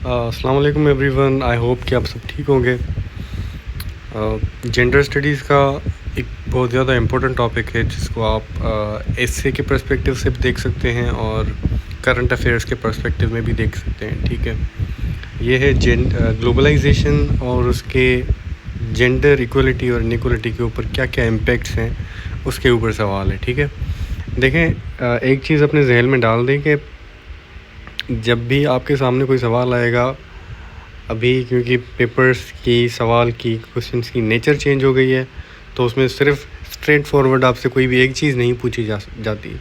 अस्सलाम वालेकुम एवरीवन। आई होप कि आप सब ठीक होंगे। जेंडर स्टडीज़ का एक बहुत ज़्यादा इम्पोर्टेंट टॉपिक है जिसको आप एसए के पर्सपेक्टिव से भी देख सकते हैं और करंट अफेयर्स के पर्सपेक्टिव में भी देख सकते हैं। ठीक है, ये है ग्लोबलाइजेशन और उसके जेंडर इक्वलिटी और इनइक्वलिटी के ऊपर क्या क्या इम्पेक्ट्स हैं उसके ऊपर सवाल है। ठीक है, देखें, एक चीज़ अपने जहन में डाल दें कि जब भी आपके सामने कोई सवाल आएगा, अभी क्योंकि पेपर्स की सवाल की क्वेश्चंस की नेचर चेंज हो गई है, तो उसमें सिर्फ स्ट्रेट फॉरवर्ड आपसे कोई भी एक चीज़ नहीं पूछी जाती।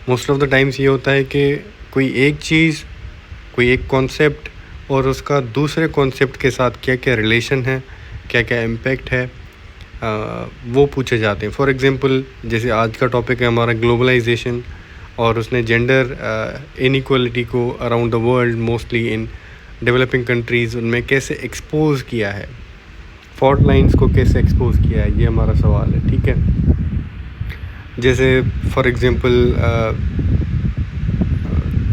मोस्ट ऑफ़ द टाइम्स ये होता है कि कोई एक चीज़, कोई एक कॉन्सेप्ट और उसका दूसरे कॉन्सेप्ट के साथ क्या क्या रिलेशन है, क्या क्या इम्पेक्ट है, वो पूछे जाते हैं। फॉर एग्ज़ाम्पल, जैसे आज का टॉपिक है हमारा ग्लोबलाइजेशन, और उसने जेंडर इनइक्वलिटी को around the world, mostly in developing countries, उनमें कैसे एक्सपोज़ किया है, फॉल्ट लाइंस को कैसे एक्सपोज़ किया है, ये हमारा सवाल है। ठीक है, जैसे for example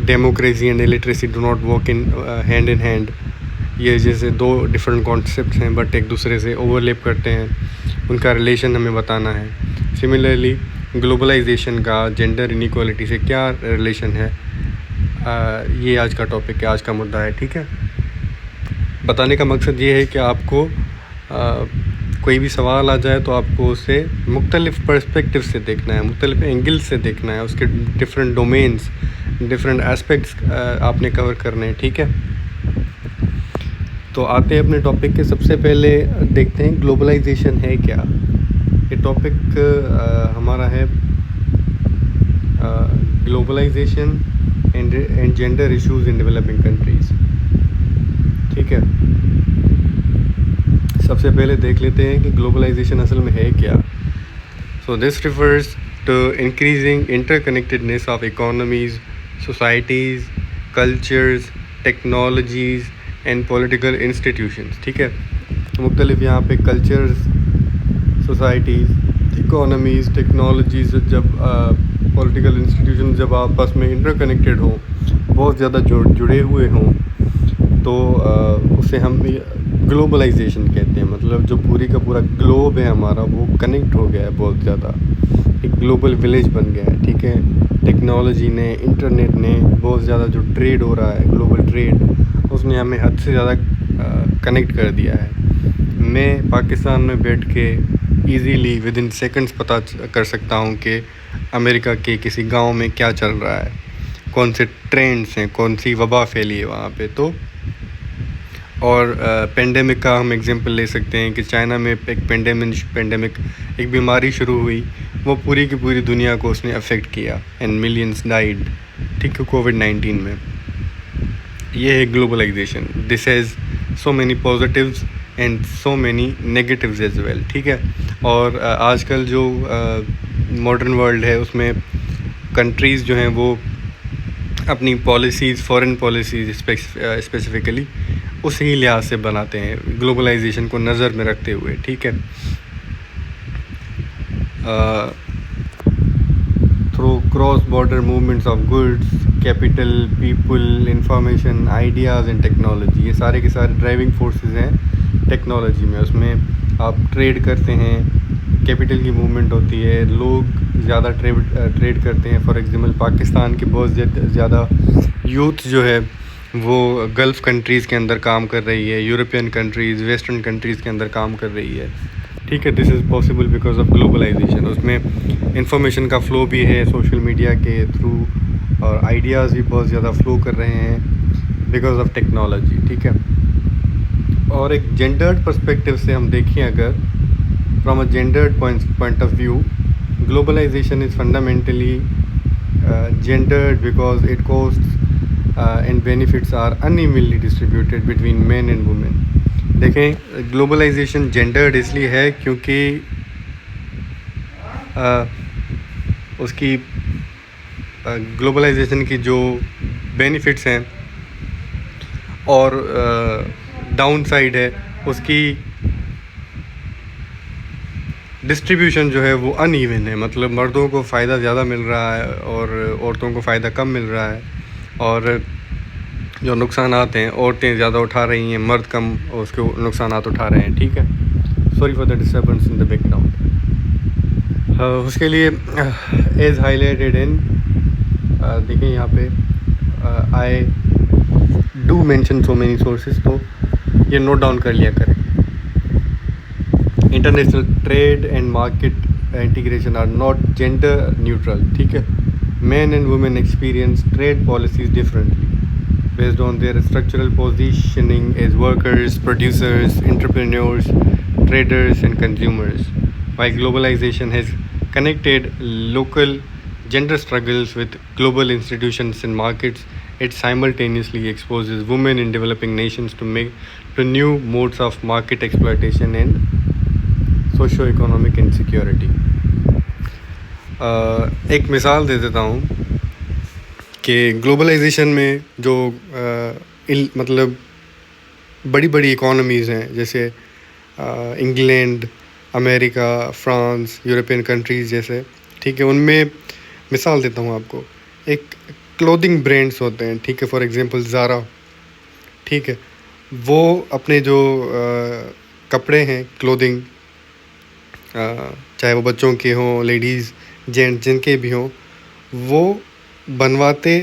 democracy and illiteracy do not work in hand in hand. ये जैसे दो डिफरेंट कॉन्सेप्ट्स हैं बट एक दूसरे से ओवरलैप करते हैं, उनका रिलेशन हमें बताना है। सिमिलरली ग्लोबलाइजेशन का जेंडर इनइक्वालिटी से क्या रिलेशन है, ये आज का टॉपिक है, आज का मुद्दा है। ठीक है, बताने का मकसद ये है कि आपको कोई भी सवाल आ जाए तो आपको उसे मुख्तलिफ़ पर्सपेक्टिव से देखना है, मुख्तलिफ़ एंगल से देखना है, उसके डिफरेंट डोमेन्स, डिफरेंट एस्पेक्ट्स आपने कवर करने हैं। ठीक है, तो आते हैं अपने टॉपिक के। सबसे पहले देखते हैं ग्लोबलाइजेशन है क्या। ये टॉपिक हमारा है globalisation and gender issues in developing countries. ठीक है, सबसे पहले देख लेते हैं कि ग्लोबलाइजेशन असल में है क्या। So this refers to increasing interconnectedness of economies, societies, cultures, technologies and political institutions. ठीक है, मुख्तलिफ यहाँ पे कल्चर्स, सोसाइटीज़, इकोनॉमीज़, टेक्नोलॉजीज़, जब पॉलिटिकल इंस्टीट्यूशन जब आपस में इंटरकनेक्टेड हों, बहुत ज़्यादा जुड़े हुए हों, तो उसे हम ग्लोबलाइजेशन कहते हैं। मतलब जो पूरी का पूरा ग्लोब है हमारा, वो कनेक्ट हो गया है, बहुत ज़्यादा एक ग्लोबल विलेज बन गया है। ठीक है, टेक्नोलॉजी ने, इंटरनेट ने, बहुत ज़्यादा जो ट्रेड हो रहा है, ग्लोबल ट्रेड, उसने हमें हद से ज़्यादा कनेक्ट कर दिया है। मैं पाकिस्तान में बैठ के ईज़िली विद इन सेकंड्स पता कर सकता हूँ कि अमेरिका के किसी गांव में क्या चल रहा है, कौन से ट्रेंड्स हैं, कौन सी वबा फैली है वहाँ पे। तो और पेंडेमिक का हम एग्जांपल ले सकते हैं कि चाइना में एक पेंडेमिक एक बीमारी शुरू हुई, वो पूरी की पूरी दुनिया को उसने अफेक्ट किया एंड मिलियंस डाइड। ठीक है, कोविड-19 में। ये है globalisation. This has so many positives and so many negatives as well. ठीक है, और आजकल जो मॉडर्न वर्ल्ड है उसमें कंट्रीज़ जो हैं वो अपनी पॉलिसीज़, फॉरेन पॉलिसीज़ स्पेसिफ़िकली उसी लिहाज से बनाते हैं, ग्लोबलाइजेशन को नज़र में रखते हुए। ठीक है, through cross border movements of goods, capital, people, information, ideas and technology, ये सारे के सारे ड्राइविंग फोर्सेस हैं टेक्नोलॉजी में। उसमें आप ट्रेड करते हैं, कैपिटल की मूवमेंट होती है, लोग ज़्यादा ट्रेड करते हैं। फॉर एग्जांपल, पाकिस्तान के बहुत ज़्यादा यूथ जो है वो गल्फ़ कंट्रीज़ के अंदर काम कर रही है, यूरोपियन कंट्रीज़, वेस्टर्न कंट्रीज़ के अंदर काम कर रही है। ठीक है, this is possible because of globalisation. उसमें इंफॉर्मेशन का फ़्लो भी है सोशल मीडिया के थ्रू, और आइडियाज़ भी बहुत ज़्यादा फ़्लो कर रहे हैं बिकॉज ऑफ टेक्नोलॉजी। ठीक है, और एक जेंडर्ड पर्सपेक्टिव से हम देखें, अगर from a gendered point of view, globalisation is fundamentally gendered because its costs and benefits are unevenly distributed between men and women। देखें, ग्लोबलाइजेशन जेंडर्ड इसलिए है क्योंकि उसकी ग्लोबलाइजेशन की जो बेनिफिट्स हैं और डाउन साइड है, उसकी डिस्ट्रीब्यूशन जो है वो अनइवन है। मतलब मर्दों को फ़ायदा ज़्यादा मिल रहा है और औरतों को फ़ायदा कम मिल रहा है। और जो नुकसानात हैं, औरतें ज़्यादा उठा रही हैं, मर्द कम उसके नुकसानात उठा रहे हैं, ठीक है। Sorry for the disturbance in the background. उसके लिए एज हाईलाइटेड इन, देखिए यहाँ पे I do mention so many sources, तो ये नोट डाउन कर लिया करें। International trade and market integration are not gender neutral, ठीक है। Men and women experience trade policies differently based on their structural positioning as workers, producers, entrepreneurs, traders, and consumers. While globalization has connected local gender struggles with global institutions and markets, it simultaneously exposes women in developing nations to new modes of market exploitation and socio-economic insecurity. एक मिसाल दे देता हूँ कि globalisation में जो मतलब बड़ी बड़ी इकोनॉमीज़ हैं, जैसे England, America, France, European countries जैसे, ठीक है, उनमें मिसाल देता हूँ आपको। एक क्लोथिंग ब्रांड्स होते हैं, ठीक है, फॉर एग्जांपल ज़ारा, ठीक है, वो अपने जो कपड़े हैं, क्लोथिंग, चाहे वो बच्चों के हों, लेडीज़, जेंट्स, जिनके भी हों, वो बनवाते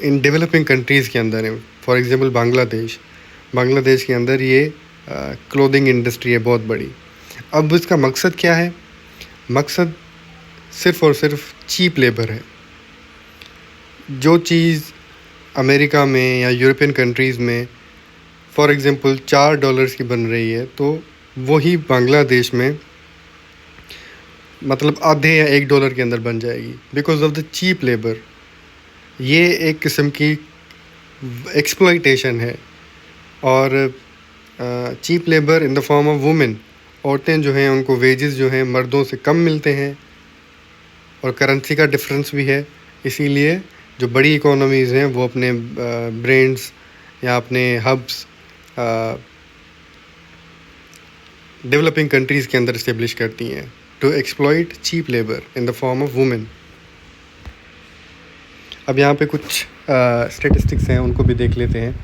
इन डेवलपिंग कंट्रीज़ के अंदर हैं। फॉर एग्जांपल बांग्लादेश के अंदर ये क्लोथिंग इंडस्ट्री है बहुत बड़ी। अब इसका मकसद क्या है? मकसद सिर्फ़ और सिर्फ चीप लेबर है। जो चीज़ अमेरिका में या यूरोपियन कंट्रीज़ में फॉर एग्जांपल $4 की बन रही है, तो वही बांग्लादेश में मतलब आधे या $1 के अंदर बन जाएगी, because of the cheap labour. ये एक किस्म की एक्सप्लॉइटेशन है। और cheap labour in the form of women, औरतें जो हैं उनको वेजेस जो हैं मर्दों से कम मिलते हैं, और करेंसी का डिफरेंस भी है। इसीलिए जो बड़ी इकोनॉमीज़ हैं वो अपने ब्रांड्स या अपने हब्स डेवलपिंग कंट्रीज़ के अंदर इस्टेब्लिश करती हैं to exploit cheap labour in the form of women. अब यहाँ पे कुछ स्टेटिस्टिक्स हैं, उनको भी देख लेते हैं।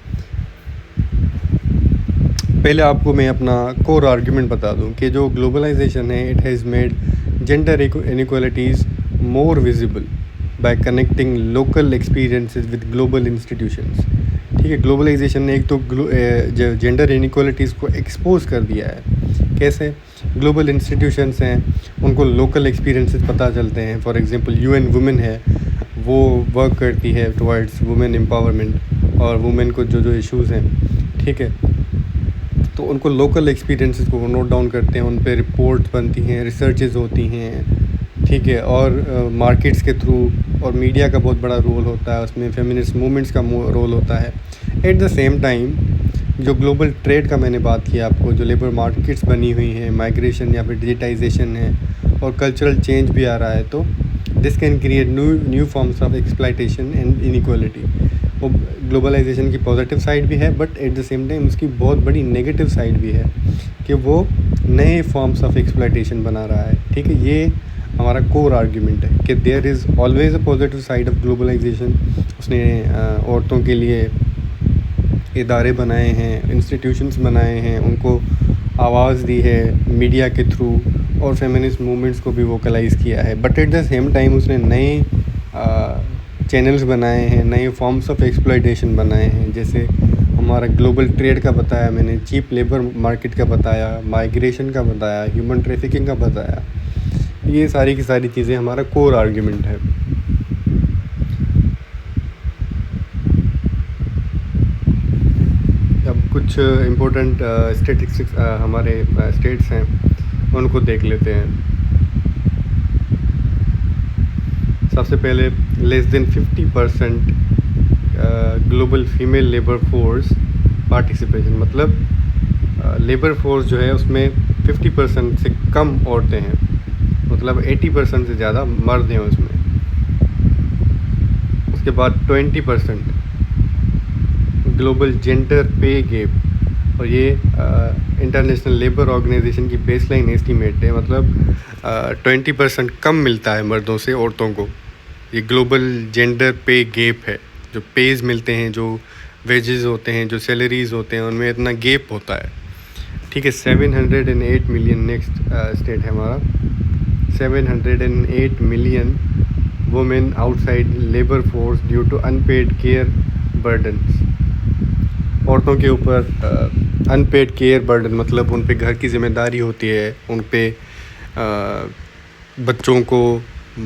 पहले आपको मैं अपना कोर आर्ग्यूमेंट बता दूं कि जो ग्लोबलाइजेशन है, it has made gender inequalities more visible bye connecting local experiences with global institutions, ठीक है। ग्लोबलाइजेशन ने एक तो जेंडर इनइक्वालिटीज़ को एक्सपोज कर दिया है। कैसे? ग्लोबल इंस्टीट्यूशंस हैं, उनको लोकल एक्सपीरियंसेस पता चलते हैं। फॉर एग्जांपल UN वुमेन है, वो वर्क करती है टुवर्ड्स वुमेन एम्पावरमेंट और वुमेन को जो इश्यूज़ हैं, ठीक है, तो उनको लोकल एक्सपीरियंसेस को नोट डाउन करते हैं, उन पे रिपोर्ट बनती हैं, रिसर्चेज होती हैं, ठीक है। और मार्केट्स के थ्रू और मीडिया का बहुत बड़ा रोल होता है उसमें, फेमिनिस्ट मूवमेंट्स का रोल होता है। एट द सेम टाइम जो ग्लोबल ट्रेड का मैंने बात किया आपको, जो लेबर मार्केट्स बनी हुई हैं, माइग्रेशन या फिर डिजिटाइजेशन है और कल्चरल चेंज भी आ रहा है, तो this can create new forms of exploitation and inequality. वो ग्लोबलाइजेशन की पॉजिटिव साइड भी है, but at the same time उसकी बहुत बड़ी नेगेटिव साइड भी है कि वो नए फॉर्म्स ऑफ एक्सप्लॉइटेशन बना रहा है, ठीक है। ये हमारा कोर आर्ग्यूमेंट है कि there is always a positive side of globalisation. उसने औरतों के लिए इदारे बनाए हैं, इंस्टीट्यूशंस बनाए हैं, उनको आवाज़ दी है मीडिया के थ्रू, और फेमिनिस्ट मूवमेंट्स को भी वोकलाइज़ किया है। But at the same time उसने नए चैनल्स बनाए हैं, नए फॉर्म्स ऑफ एक्सप्लॉइटेशन बनाए हैं, जैसे हमारा ग्लोबल ट्रेड का बताया मैंने, चीप लेबर मार्केट का बताया, माइग्रेशन का बताया, ह्यूमन ट्रैफिकिंग का बताया। ये सारी की सारी चीज़ें हमारा कोर आर्ग्यूमेंट है। अब कुछ इम्पोर्टेंट स्टेटिस्टिक्स हमारे स्टेट्स हैं, उनको देख लेते हैं। सबसे पहले less than 50% global female labour force participation, मतलब लेबर फोर्स जो है उसमें 50% से कम औरतें हैं, मतलब 80% से ज़्यादा मर्द हैं उसमें। उसके बाद 20% ग्लोबल जेंडर पे गैप, और ये इंटरनेशनल लेबर ऑर्गेनाइजेशन की बेसलाइन एस्टीमेट है, मतलब 20% कम मिलता है मर्दों से औरतों को। ये ग्लोबल जेंडर पे गैप है, जो पेज मिलते हैं, जो वेजेस होते हैं, जो सैलरीज होते हैं, उनमें इतना गैप होता है। ठीक है, 708 मिलियन नेक्स्ट स्टेट है हमारा। 708 million women outside labour force due to unpaid care burdens. औरतों के ऊपर अनपेड केयर बर्डन मतलब उन पे घर की ज़िम्मेदारी होती है, उन पे बच्चों को,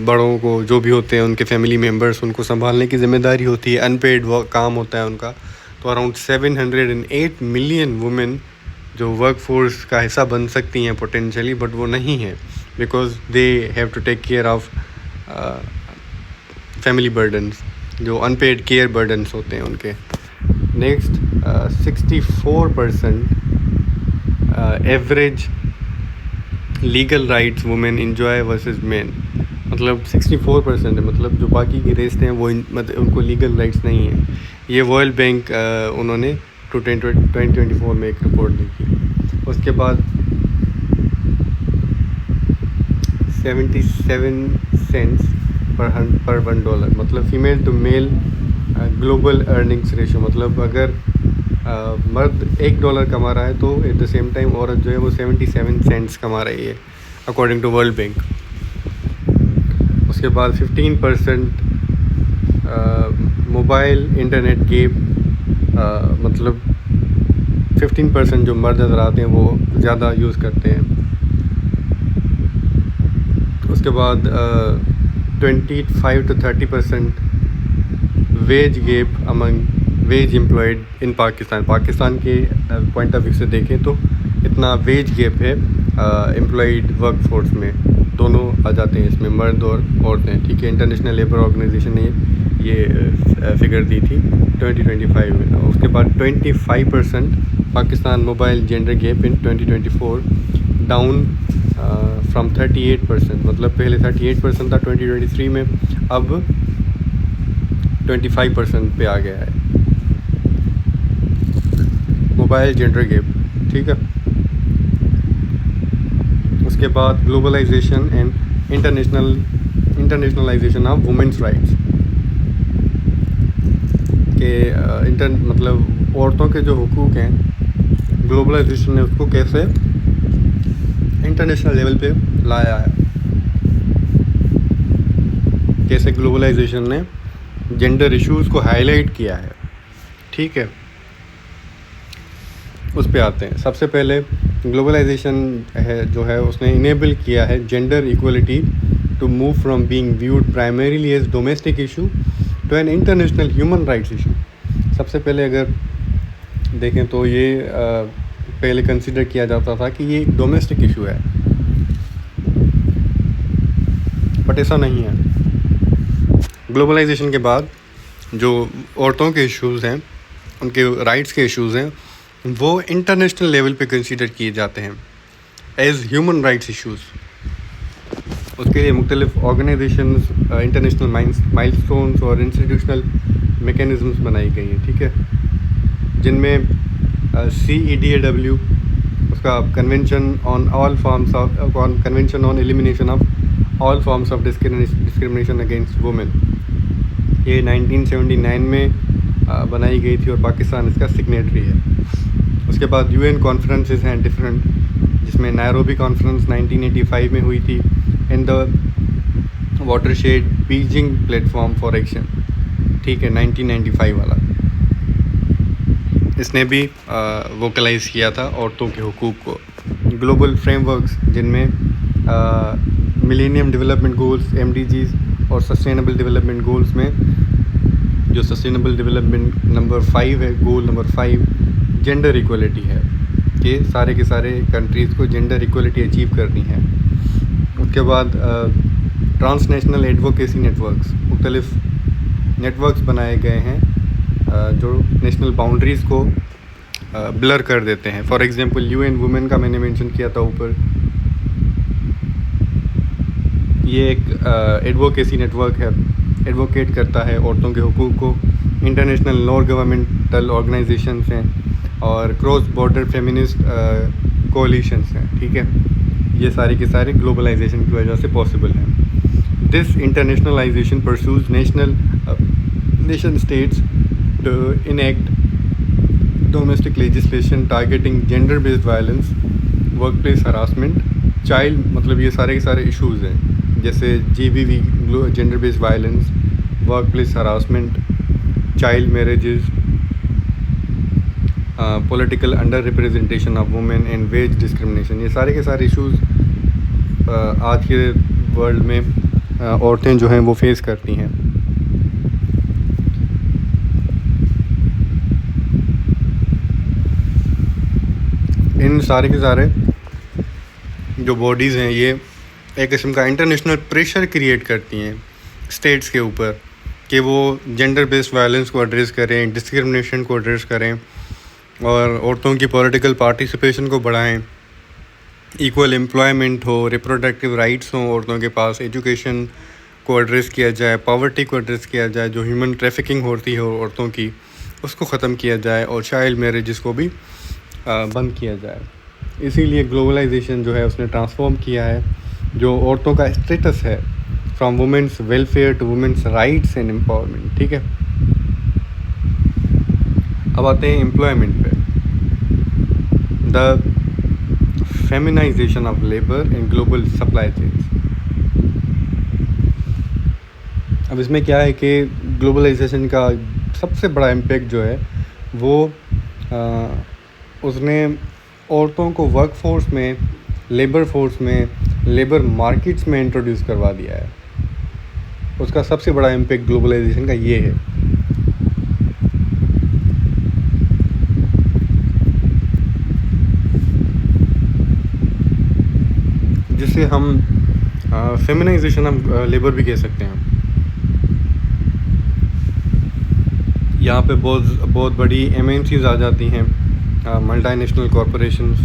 बड़ों को, जो भी होते हैं उनके फैमिली मेम्बर्स, उनको संभालने की ज़िम्मेदारी होती है, अनपेड काम होता है उनका। तो अराउंड 708 मिलियन वुमेन जो वर्क फोर्स का हिस्सा बन सकती हैं पोटेंशियली, बट वो नहीं है because they have to take care of family burdens, जो अनपेड केयर बर्डन्स होते हैं उनके। Next 64% average legal rights women enjoy versus men. मतलब 64% है, मतलब जो बाकी की रेस हैं वो मतलब उनको लीगल राइट्स नहीं है। ये वर्ल्ड बैंक उन्होंने 2024 में एक रिपोर्ट दी थी। उसके बाद 77 सेंट्स पर $1, मतलब female to male global earnings ratio. मतलब अगर मर्द $1 कमा रहा है तो एट द सेम टाइम औरत जो है वो 77 सेंट्स कमा रही है अकॉर्डिंग टू वर्ल्ड बैंक। उसके बाद 15% मोबाइल इंटरनेट गेप, मतलब 15% जो मर्द नज़र आते हैं वो ज़्यादा यूज़ करते हैं। उसके बाद 25 to 30% wage gap among wage employed in Pakistan के पॉइंट ऑफ व्यू से देखें तो इतना वेज गेप है एम्प्लॉयड वर्क फोर्स में, दोनों आ जाते हैं इसमें, मर्द और औरतें। ठीक है, इंटरनेशनल लेबर ऑर्गेनाइजेशन ने ये फिगर दी थी 2025 में। उसके बाद 25% Pakistan mobile gender gap in 2024 down from 38%। मतलब पहले 38% था 2023 में, अब 25% पे आ गया है मोबाइल जेंडर गेप। ठीक है, उसके बाद globalisation and internationalisation of women's rights के मतलब औरतों के जो हुकूक हैं, ग्लोबलाइजेशन ने उसको कैसे इंटरनेशनल लेवल पे लाया है, कैसे ग्लोबलाइजेशन ने जेंडर इश्यूज़ को हाईलाइट किया है। ठीक है, उस पे आते हैं। सबसे पहले ग्लोबलाइजेशन है जो है उसने इनेबल किया है gender equality to move from being viewed primarily as domestic issue to an international human rights issue. सबसे पहले अगर देखें तो ये पहले कंसिडर किया जाता था कि ये एक डोमेस्टिक इशू है, बट ऐसा नहीं है। ग्लोबलाइजेशन के बाद जो औरतों के इश्यूज़ हैं, उनके राइट्स के इश्यूज़ हैं, वो इंटरनेशनल लेवल पे कंसीडर किए जाते हैं एज ह्यूमन राइट्स इश्यूज़। उसके लिए मुख्तलिफ ऑर्गेनाइजेशंस, इंटरनेशनल माइलस्टोन्स और इंस्टीट्यूशनल मेकनिज़म्स बनाई गई हैं। ठीक है, जिनमें CEDAW, उसका convention on all forms of convention on elimination of all forms of discrimination against women, ये 1979 में बनाई गई थी और पाकिस्तान इसका सिग्नेटरी है। उसके बाद UN कॉन्फ्रेंसेस हैं डिफरेंट, जिसमें नैरोबी कॉन्फ्रेंस 1985 में हुई थी, in the watershed Beijing platform for action. ठीक है, 1995 वाला, इसने भी वोकलाइज़ किया था औरतों के हुकूक को। ग्लोबल फ्रेमवर्क्स जिनमें मिलेनियम डेवलपमेंट गोल्स MDGs और सस्टेनेबल डेवलपमेंट गोल्स में जो सस्टेनेबल डेवलपमेंट नंबर 5 है, गोल नंबर 5 जेंडर इक्वलिटी है कि सारे के सारे कंट्रीज़ को जेंडर इक्वलिटी अचीव करनी है। उसके बाद ट्रांसनेशनल एडवोकेसी नेटवर्क्स, मुख्तलिफ नेटवर्क्स बनाए गए हैं जो नेशनल बाउंड्रीज़ को ब्लर कर देते हैं। फॉर एग्ज़ाम्पल UN वुमेन का मैंने मेंशन किया था ऊपर, ये एक एडवोकेसी नेटवर्क है, एडवोकेट करता है औरतों के हुकूक को। इंटरनेशनल नॉन गवर्नमेंटल ऑर्गेनाइजेशंस हैं और क्रॉस बॉर्डर फेमिनिस्ट कोalitions हैं। ठीक है, ये सारे के सारे ग्लोबलाइजेशन की वजह से पॉसिबल हैं। This internationalisation pursues nation states to enact domestic legislation targeting gender based violence, work place harassment, child, मतलब ये सारे के सारे इश्यूज़ हैं, जैसे GBV gender based violence, work place harassment, child marriages, political under representation of women and wage discrimination. ये सारे के सारे इश्यूज़ आज के वर्ल्ड में औरतें जो हैं वो फेस करती हैं। इन सारे के सारे जो बॉडीज़ हैं ये एक किस्म का इंटरनेशनल प्रेशर क्रिएट करती हैं स्टेट्स के ऊपर कि वो जेंडर बेस्ड वायलेंस को एड्रेस करें, डिस्क्रिमिनेशन को एड्रेस करें और औरतों की पॉलिटिकल पार्टिसिपेशन को बढ़ाएं, इक्वल एम्प्लॉयमेंट हो, रिप्रोडक्टिव राइट्स हों औरतों के पास, एजुकेशन को एड्रेस किया जाए, पॉवर्टी को एड्रेस किया जाए, जो ह्यूमन ट्रैफिकिंग होती है औरतों की उसको ख़त्म किया जाए और चाइल्ड मैरिजेस को भी बंद किया जाए। इसीलिए ग्लोबलाइजेशन जो है उसने ट्रांसफॉर्म किया है जो औरतों का स्टेटस है from women's welfare to women's rights and empowerment. ठीक है, अब आते हैं एम्प्लॉयमेंट पे। The feminisation of labour in global supply chains. अब इसमें क्या है कि ग्लोबलाइजेशन का सबसे बड़ा इम्पैक्ट जो है वो उसने औरतों को वर्क फोर्स में, लेबर फोर्स में, लेबर मार्केट्स में इंट्रोड्यूस करवा दिया है। उसका सबसे बड़ा इम्पैक्ट ग्लोबलाइजेशन का ये है। जिसे हम फेमिनाइजेशन ऑफ लेबर भी कह सकते हैं। यहाँ पे बहुत बड़ी MNCs आ जाती हैं, मल्टीनेशनल कॉरपोरेशंस,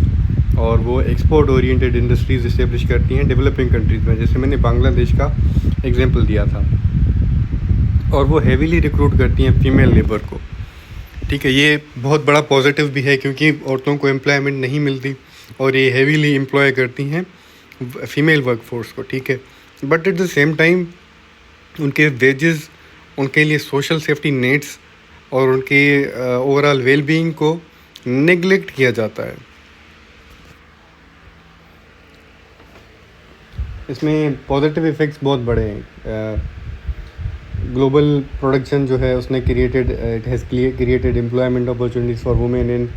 और वो एक्सपोर्ट ओरिएंटेड इंडस्ट्रीज़ इस्टेब्लिश करती हैं डेवलपिंग कंट्रीज़ में, जैसे मैंने बांग्लादेश का एग्जांपल दिया था। और वो हेवीली रिक्रूट करती हैं फीमेल लेबर को। ठीक है, ये बहुत बड़ा पॉजिटिव भी है क्योंकि औरतों को एम्प्लॉयमेंट नहीं मिलती और ये हेवीली एम्प्लॉय करती हैं फीमेल वर्क फोर्स को। ठीक है, but at the same time उनके वेजेस, उनके लिए सोशल सेफ्टी नेट्स और उनके ओवरऑल वेलबींग को नेग्लेक्ट किया जाता है। इसमें पॉजिटिव इफ़ेक्ट्स बहुत बड़े हैं। ग्लोबल प्रोडक्शन जो है उसने it has created employment opportunities for women in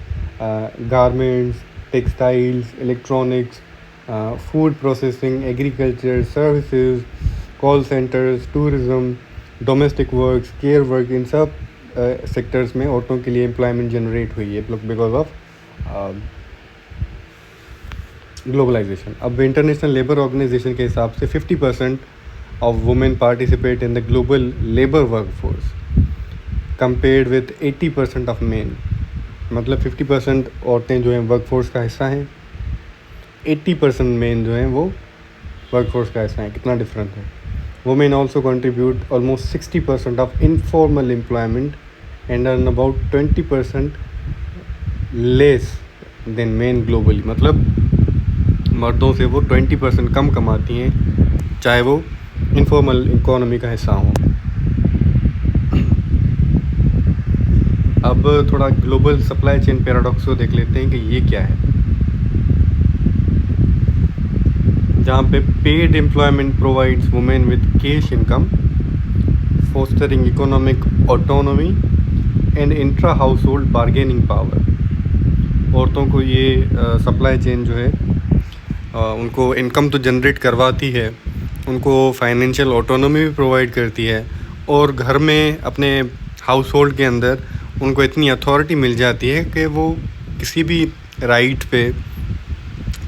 garments, textiles, electronics, food processing, agriculture, services, call centres, tourism, domestic works, care work, इन सब सेक्टर्स में औरतों के लिए एम्प्लॉयमेंट जनरेट हुई है बिकॉज ऑफ ग्लोबलाइजेशन। अब इंटरनेशनल लेबर ऑर्गेनाइजेशन के हिसाब से 50% of women participate in the global labour workforce compared with 80% of main. मतलब 50% औरतें जो हैं वर्कफोर्स का हिस्सा हैं, 80% मेन जो हैं वो वर्कफोर्स का हिस्सा हैं। कितना डिफरेंस है। Women also contribute almost 60% of informal employment and earn about 20% less than main globally. मतलब मर्दों से वो 20% कम कमाती हैं, चाहे वो इनफॉर्मल इकोनॉमी का हिस्सा हो। अब थोड़ा ग्लोबल सप्लाई चेन पैराडॉक्स को देख लेते हैं कि ये क्या है। जहाँ पे paid employment provides women with cash income, fostering economic autonomy and intra house hold bargaining power. औरतों को ये सप्लाई चेन जो है उनको इनकम तो जनरेट करवाती है, उनको फाइनेंशियल ऑटोनॉमी भी प्रोवाइड करती है और घर में अपने हाउस होल्ड के अंदर उनको इतनी अथॉरिटी मिल जाती है कि वो किसी भी राइट पे,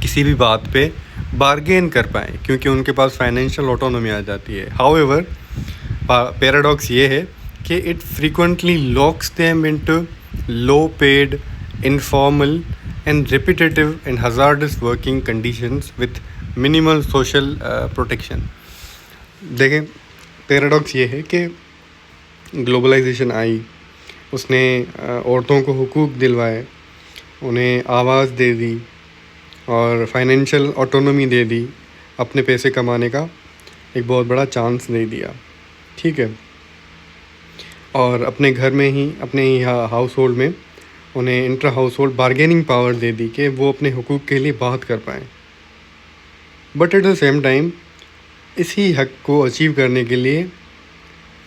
किसी भी बात पे बार्गेन कर पाएँ क्योंकि उनके पास फाइनेंशियल ऑटोनॉमी आ जाती है। हाउएवर पैराडॉक्स ये है कि it frequently locks them into low paid, informal and repetitive and hazardous working conditions with minimal social protection। देखें, पैराडॉक्स ये है कि ग्लोबलाइजेशन आई, उसने औरतों को हुकूक दिलवाए, उन्हें आवाज़ दे दी और फाइनेंशियल ऑटोनॉमी दे दी, अपने पैसे कमाने का एक बहुत बड़ा चांस दे दिया। ठीक है, और अपने घर में ही, अपने ही हाउस होल्ड में उन्हें inter household bargaining power दे दी कि वो अपने हुकूक के लिए बात कर पाएँ। But at the same time इसी हक को अचीव करने के लिए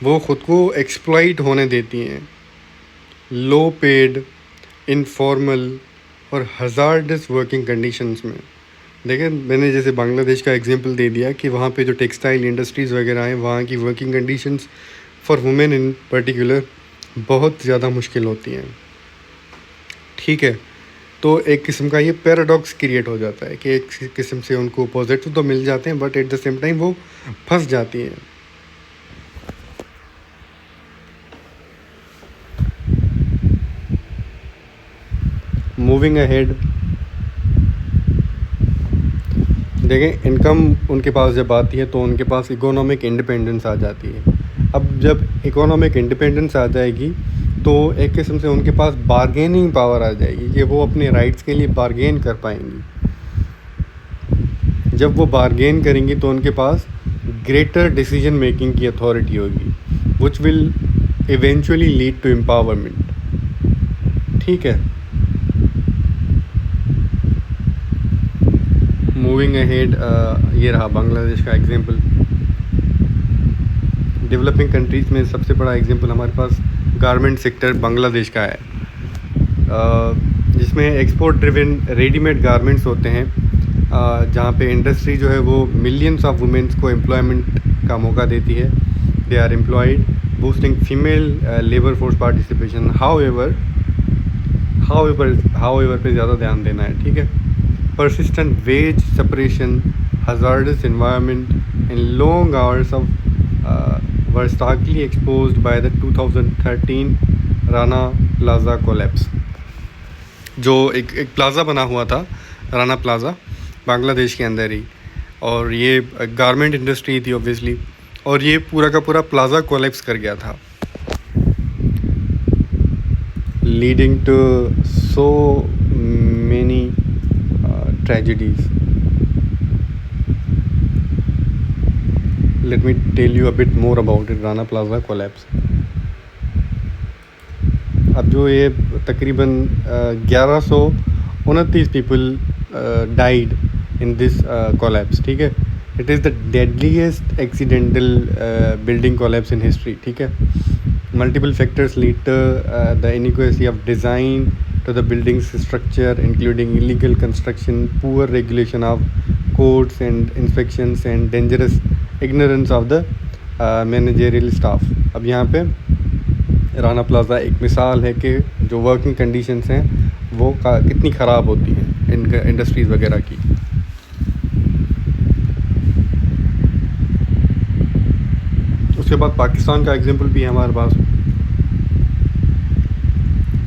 वो ख़ुद को एक्सप्लॉइट होने देती हैं लो पेड, इनफॉर्मल और हज़ार्डस वर्किंग कंडीशंस में। देखें, मैंने जैसे बांग्लादेश का एग्जांपल दे दिया कि वहाँ पे जो टेक्सटाइल इंडस्ट्रीज़ वगैरह हैं, वहाँ की working conditions for women in particular बहुत ज़्यादा मुश्किल होती हैं। ठीक है, तो एक किस्म का ये पैराडॉक्स क्रिएट हो जाता है कि एक किस्म से उनको पॉजिटिव तो मिल जाते हैं, but at the same time वो फंस जाती हैं। मूविंग अहेड, देखें, इनकम उनके पास जब आती है तो उनके पास इकोनॉमिक इंडिपेंडेंस आ जाती है। अब जब इकोनॉमिक इंडिपेंडेंस आ जाएगी तो एक किस्म से उनके पास बार्गेनिंग पावर आ जाएगी कि वो अपने राइट्स के लिए बार्गेन कर पाएंगी। जब वो बार्गेन करेंगी तो उनके पास ग्रेटर डिसीजन मेकिंग की अथॉरिटी होगी, which will eventually lead to empowerment. ठीक है, मूविंग अहेड, ये रहा बांग्लादेश का एग्जांपल। डेवलपिंग कंट्रीज़ में सबसे बड़ा एग्जांपल हमारे पास गारमेंट सेक्टर बांग्लादेश का है, जिसमें एक्सपोर्ट ड्रिवन रेडीमेड गारमेंट्स होते हैं, जहाँ पे इंडस्ट्री जो है वो मिलियंस ऑफ वुमेन्स को एम्प्लॉयमेंट का मौका देती है। They are employed, boosting female labour force participation. However पे ज़्यादा ध्यान देना है। ठीक है, persistent wage separation, hazardous environment, and long hours were starkly exposed by the 2013 Rana plaza collapse. जो एक प्लाज़ा बना हुआ था, राना प्लाज़ा, बांग्लादेश के अंदर ही, और ये गारमेंट इंडस्ट्री थी ऑब्वियसली, और ये पूरा का पूरा प्लाज़ा कोलैप्स कर गया था, leading to so many tragedies. Let me tell you a bit more about it, Rana Plaza collapse. अब जो ये तकरीबन 1129 people died in this collapse. ठीक है, it is the deadliest accidental building collapse in history. ठीक है, multiple factors lead to the inadequacy of design to the building's structure, including illegal construction, poor regulation of codes and inspections, and dangerous ignorance of the managerial staff. अब यहाँ पे Rana plaza एक मिसाल है कि जो वर्किंग कंडीशंस हैं वो कितनी ख़राब होती हैं इन इंडस्ट्रीज़ वगैरह की। उसके बाद पाकिस्तान का एग्जांपल भी है हमारे पास,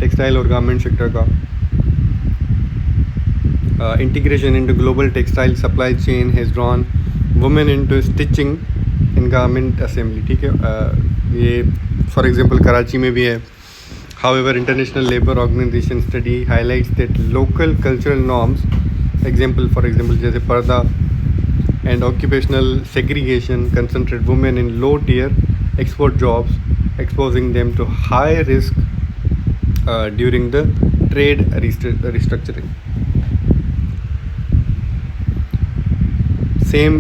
टेक्सटाइल और गारमेंट सेक्टर का। Integration into global textile supply chain has drawn women into stitching in garment assembly. ठीक है, ये फॉर एग्जांपल कराची में भी है। However international labour organisation study highlights that local cultural norms, for example जैसे purdah and occupational segregation, concentrate women in low tier export jobs, exposing them to high risk during the trade restructuring. Same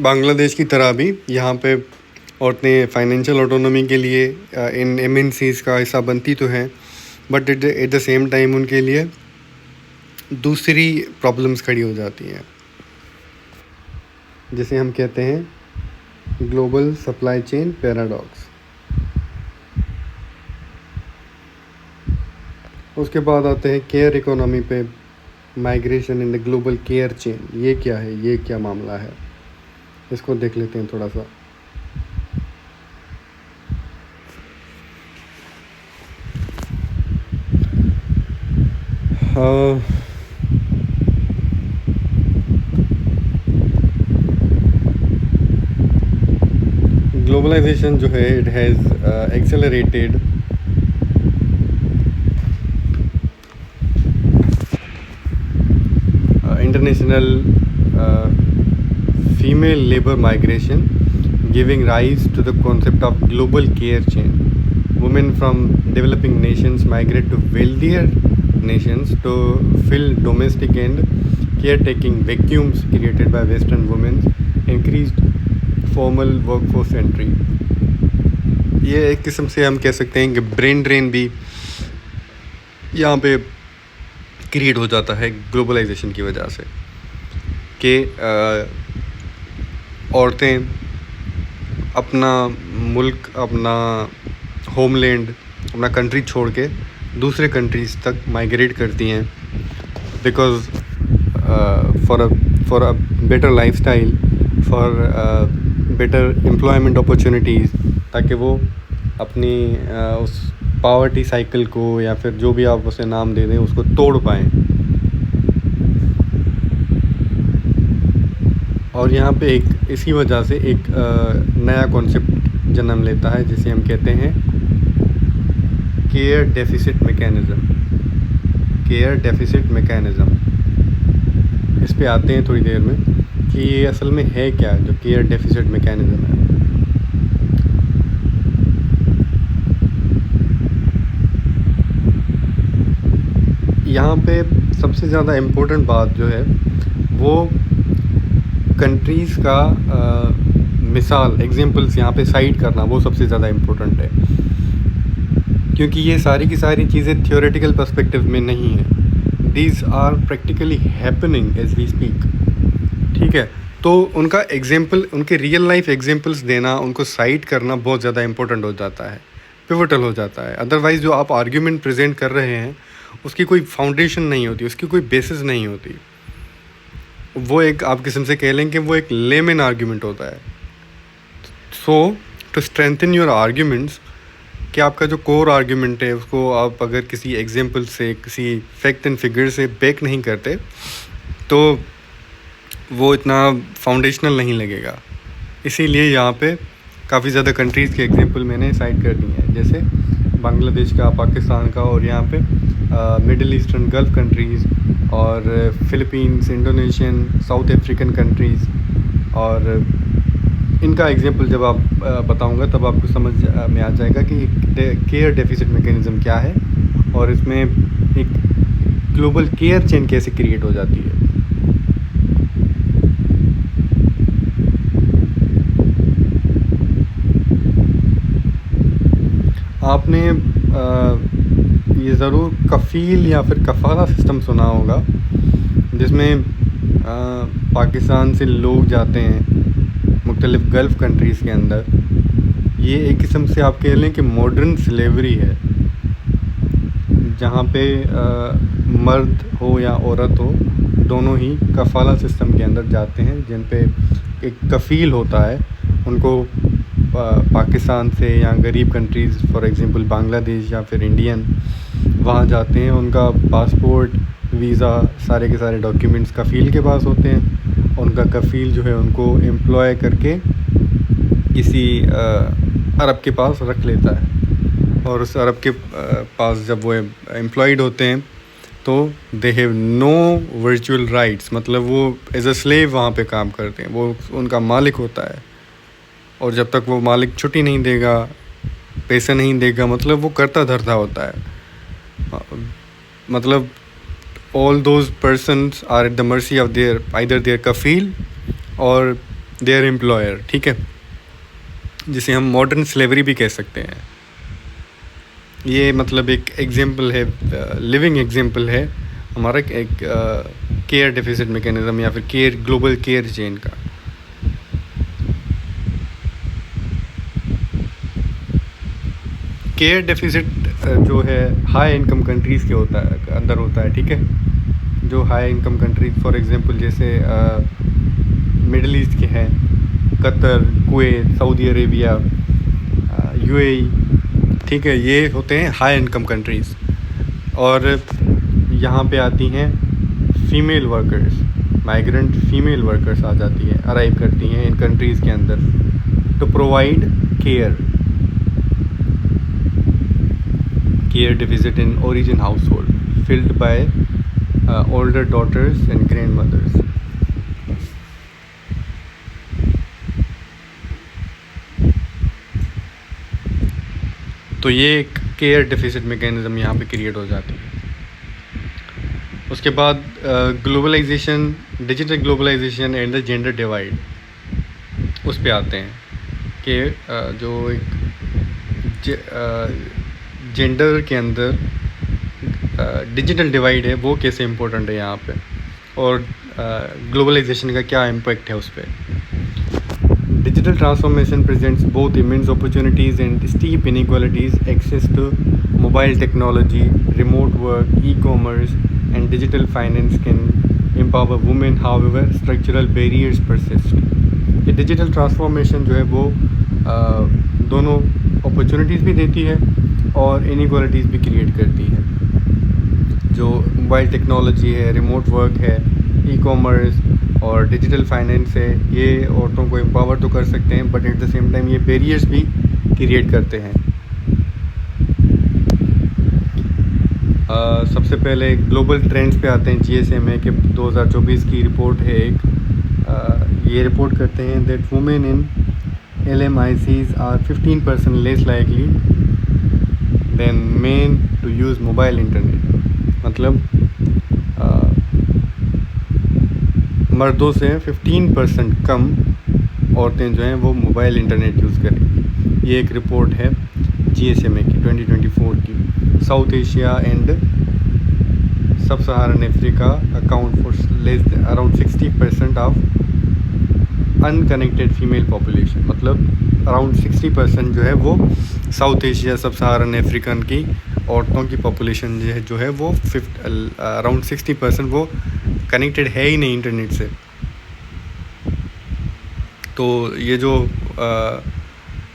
Bangladesh की तरह भी यहाँ पे औरतें financial autonomy के लिए इन MNCs का हिस्सा बनती तो हैं, but at the same time उनके लिए दूसरी प्रॉब्लम्स खड़ी हो जाती हैं, जिसे हम कहते हैं ग्लोबल सप्लाई चेन पैराडॉक्स। उसके बाद आते हैं केयर इकोनॉमी पे, migration in the global care chain. ये क्या है, ये क्या मामला है, इसको देख लेते हैं थोड़ा सा। ग्लोबलाइजेशन जो है it has accelerated international female labor migration, giving rise to the concept of global care chain. women from developing nations migrate to wealthier nations to fill domestic and caretaking vacuums created by Western women's increased formal workforce entry. ये एक किस्म से हम कह सकते हैं कि brain drain भी यहाँ पे क्रिएट हो जाता है ग्लोबलाइजेशन की वजह से कि औरतें अपना मुल्क, अपना होमलैंड, अपना कंट्री छोड़ के दूसरे कंट्रीज़ तक माइग्रेट करती हैं because for a better lifestyle, for better employment opportunities, ताकि वो अपनी उस पावर्टी साइकिल को या फिर जो भी आप उसे नाम दे दें उसको तोड़ पाएँ। और यहाँ पे एक इसी वजह से एक नया कॉन्सेप्ट जन्म लेता है जिसे हम कहते हैं care deficit mechanism. Care deficit mechanism, इस पे आते हैं थोड़ी देर में कि ये असल में है क्या जो केयर डेफिसिट मैकेनिज़्म है। यहाँ पे सबसे ज़्यादा इम्पोर्टेंट बात जो है वो कंट्रीज़ का मिसाल, एग्जांपल्स यहाँ पे साइट करना, वो सबसे ज़्यादा इम्पोर्टेंट है क्योंकि ये सारी की सारी चीज़ें थियोरेटिकल पर्सपेक्टिव में नहीं है। These are practically happening as we speak, ठीक है। तो उनका एग्जांपल, उनके रियल लाइफ एग्जांपल्स देना, उनको साइट करना बहुत ज़्यादा इम्पोर्टेंट हो जाता है, पिवटल हो जाता है। अदरवाइज़ जो आप आर्ग्यूमेंट प्रेजेंट कर रहे हैं उसकी कोई फाउंडेशन नहीं होती, उसकी कोई बेसिस नहीं होती। वो एक, आप किस्म से कह लें कि वो एक लेमन आर्ग्यूमेंट होता है। सो टू स्ट्रेंथन योर आर्ग्यूमेंट्स, कि आपका जो कोर आर्ग्यूमेंट है उसको आप अगर किसी एग्जांपल से, किसी फैक्ट एंड फिगर से बैक नहीं करते तो वो इतना फाउंडेशनल नहीं लगेगा। इसीलिए यहाँ पे काफ़ी ज़्यादा कंट्रीज़ के एग्जांपल मैंने साइट कर दी हैं, जैसे बांग्लादेश का, पाकिस्तान का, और यहाँ पे मिडिल ईस्टर्न गल्फ़ कंट्रीज़ और Philippines, Indonesian, south African countries. और इनका एग्जांपल जब आप बताऊंगा तब आपको समझ में आ जाएगा कि केयर डेफिसिट मैकेनिज़्म क्या है और इसमें एक ग्लोबल केयर चेन कैसे क्रिएट हो जाती है। आपने ये ज़रूर कफ़ील या फिर कफ़ाला सिस्टम सुना होगा, जिसमें पाकिस्तान से लोग जाते हैं मुख्तलिफ़ गल्फ़ कंट्रीज़ के अंदर। ये एक किस्म से आप कह लें कि मॉडर्न स्लेवरी है, जहाँ पे मर्द हो या औरत हो, दोनों ही कफ़ाला सिस्टम के अंदर जाते हैं, जिन पे एक कफ़ील होता है। उनको पाकिस्तान से या गरीब कंट्रीज़, फॉर एग्ज़ाम्पल बांग्लादेश या फिर इंडियन, वहाँ जाते हैं। उनका पासपोर्ट, वीज़ा, सारे के सारे डॉक्यूमेंट्स कफ़ील के पास होते हैं। उनका कफ़ील जो है उनको एम्प्लॉय करके किसी अरब के पास रख लेता है, और उस अरब के पास जब वो एम्प्लॉयड होते हैं तो they have no virtual rights, मतलब वो एज अ स्लेव वहाँ पे काम करते हैं, वो उनका मालिक होता है। और जब तक वो मालिक छुट्टी नहीं देगा, पैसे नहीं देगा, मतलब वो करता धरता होता है। मतलब all those persons are at the mercy of their either their कफ़ील और their employer, ठीक है, जिसे हम मॉडर्न स्लेवरी भी कह सकते हैं। ये मतलब एक एग्जांपल है, लिविंग एग्जांपल है हमारा एक केयर डेफिसिट मैकेनिज़्म या फिर केयर, ग्लोबल केयर चेन का। केयर डेफिसिट जो है हाई इनकम कंट्रीज़ के अंदर होता है, ठीक है। जो high income countries, for example जैसे मिडिल ईस्ट के हैं, Qatar, Kuwait, Saudi Arabia, UAE, ठीक है, ये होते हैं हाई इनकम कंट्रीज़। और यहाँ पे आती हैं female workers, migrant female workers आ जाती हैं, अराइव करती हैं इन कंट्रीज़ के अंदर to provide care deficit in origin household filled by older daughters and grandmothers. तो ये एक केयर डेफिसिट मैकेनिज़्म यहाँ पे क्रिएट हो जाती है। उसके बाद globalisation, digital globalisation and the gender divide, उस पे आते हैं कि जो एक जेंडर के अंदर डिजिटल डिवाइड है वो कैसे इम्पोर्टेंट है यहाँ पे, और ग्लोबलाइजेशन का क्या इम्पैक्ट है उस पर। Digital transformation presents both immense opportunities and steep inequalities. Access to mobile technology, remote work, e-commerce and digital finance can empower women, however structural barriers persist. ये डिजिटल ट्रांसफॉर्मेशन जो है वो दोनों अपॉर्चुनिटीज़ भी देती है और इनइक्वालिटीज़ भी क्रिएट करती है। जो मोबाइल टेक्नोलॉजी है, रिमोट वर्क है, ई-कॉमर्स और डिजिटल फाइनेंस है, ये औरतों को एम्पावर तो कर सकते हैं, but at the same time ये बैरियर्स भी क्रिएट करते हैं। सबसे पहले ग्लोबल ट्रेंड्स पे आते हैं। GSMA के 2024 की रिपोर्ट है एक, ये रिपोर्ट करते हैं that women in LMICs are 15% less likely than men to use mobile internet. मतलब मर्दों से 15% कम औरतें जो हैं वो मोबाइल इंटरनेट यूज़ करेंगी। ये एक रिपोर्ट है GSMA की 2024 की। साउथ एशिया एंड सब सहारन Africa account for less around 60% of unconnected female population. मतलब अराउंड 60% जो है वो साउथ एशिया, सब सहारन अफ्रीकन की औरतों की पॉपुलेशन जो है वो अराउंड 60% वो कनेक्टेड है ही नहीं इंटरनेट से। तो ये जो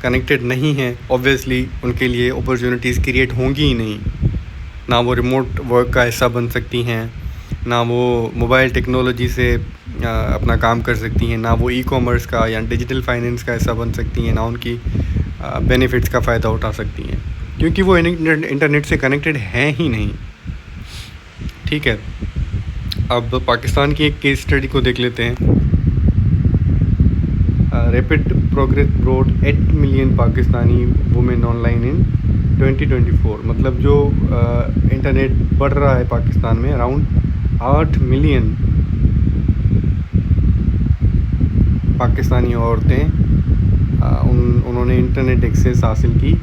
कनेक्टेड नहीं है, ऑब्वियसली उनके लिए अपॉर्चुनिटीज़ क्रिएट होंगी ही नहीं। ना वो रिमोट वर्क का हिस्सा बन सकती हैं, ना वो मोबाइल टेक्नोलॉजी से अपना काम कर सकती हैं, ना वो ई-कॉमर्स का या डिजिटल फाइनेंस का हिस्सा बन सकती हैं, ना उनकी बेनिफिट्स का फ़ायदा उठा सकती हैं, क्योंकि वो इंटरनेट से कनेक्टेड हैं ही नहीं। ठीक है, अब पाकिस्तान की एक केस स्टडी को देख लेते हैं। Rapid progress brought 8 million Pakistani women online in 2024। मतलब जो इंटरनेट बढ़ रहा है पाकिस्तान में, अराउंड 8 मिलियन पाकिस्तानी औरतें उन्होंने इंटरनेट एक्सेस हासिल की